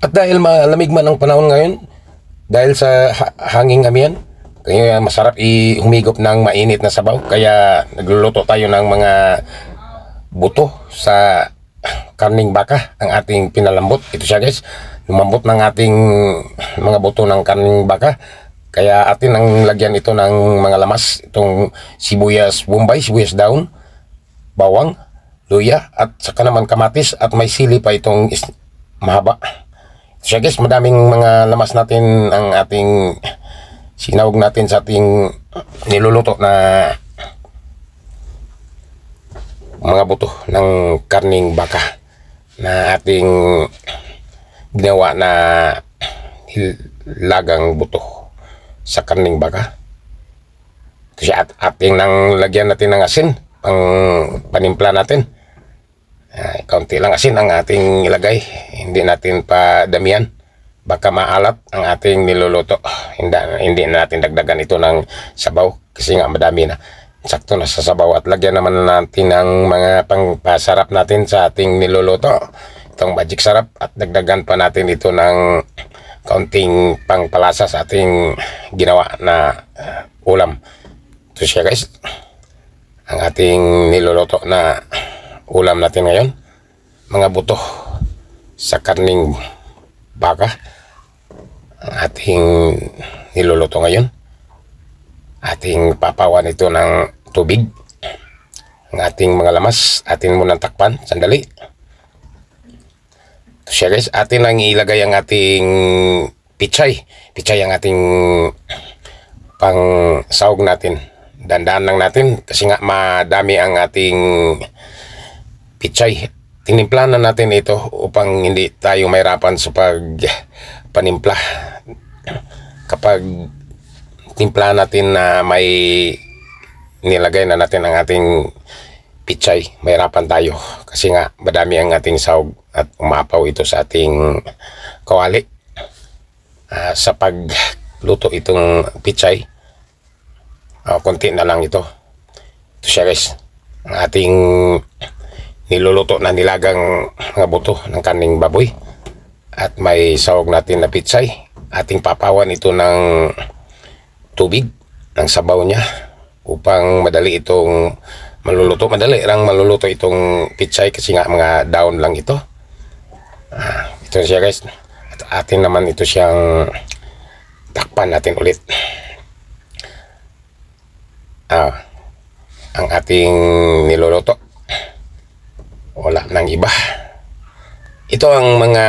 At dahil malamig man ang panahon ngayon, dahil sa hanging amihan, kaya masarap humigop ng mainit na sabaw. Kaya nagluluto tayo ng mga buto sa karning baka, ang ating pinalambot. Ito siya guys, lumambot ng ating mga buto ng karning baka. Kaya atin ang lagyan ito ng mga lamas, itong sibuyas bombay, sibuyas daon, bawang, luya, at saka naman kamatis, at may sili pa itong mahaba. So guys, madaming mga lamas natin ang ating sinawag natin sa ating niluluto na mga buto ng karning baka na ating ginawa na lagang buto sa karning baka. Kasi ating nang lagyan natin ng asin pang panimpla natin. Kaunti lang asin ang ating ilagay, hindi natin pa damihan, baka maalat ang ating niluluto. Hindi natin dagdagan ito ng sabaw kasi nga madami na, sakto na sa sabaw. At lagyan naman natin ng mga pangpasarap natin sa ating niluluto, itong magic sarap, at dagdagan pa natin ito ng kaunting pangpalasa sa ating ginawa na ulam. Ito siya guys, ang ating niluluto na ulam natin ngayon, mga buto sa karning baka ang ating niluluto ngayon. Ating papawan ito ng tubig, ang ating mga lamas. Atin munang takpan sandali. Ito siya guys, atin lang ilagay ang ating pichay ang ating pang sahog natin. Dandaan lang natin kasi nga madami ang ating pichay. Tinimpla na natin ito upang hindi tayo mahirapan sa pagpanimpla. Kapag timpla natin na may nilagay na natin ang ating pichay, mahirapan tayo kasi nga madami ang ating sahog at umapaw ito sa ating kawali. Sa pagluto itong pichay, konti na lang ito. Ito siya guys, ang ating niluluto na nilagang mga buto ng karning baboy, at may sahog natin na pichay. Ating papawan ito ng tubig, ng sabaw niya, upang madali itong maluluto. Madali lang maluluto itong pichay kasi nga mga daon lang ito. Ito siya guys, at atin naman ito siyang takpan natin ulit. Ang ating niluluto, wala nang iba. Ito ang mga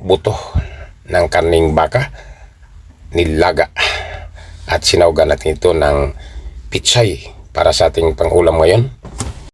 buto ng karning baka, nilaga, at sinawgan natin ito ng pichay para sa ating pangulam ngayon.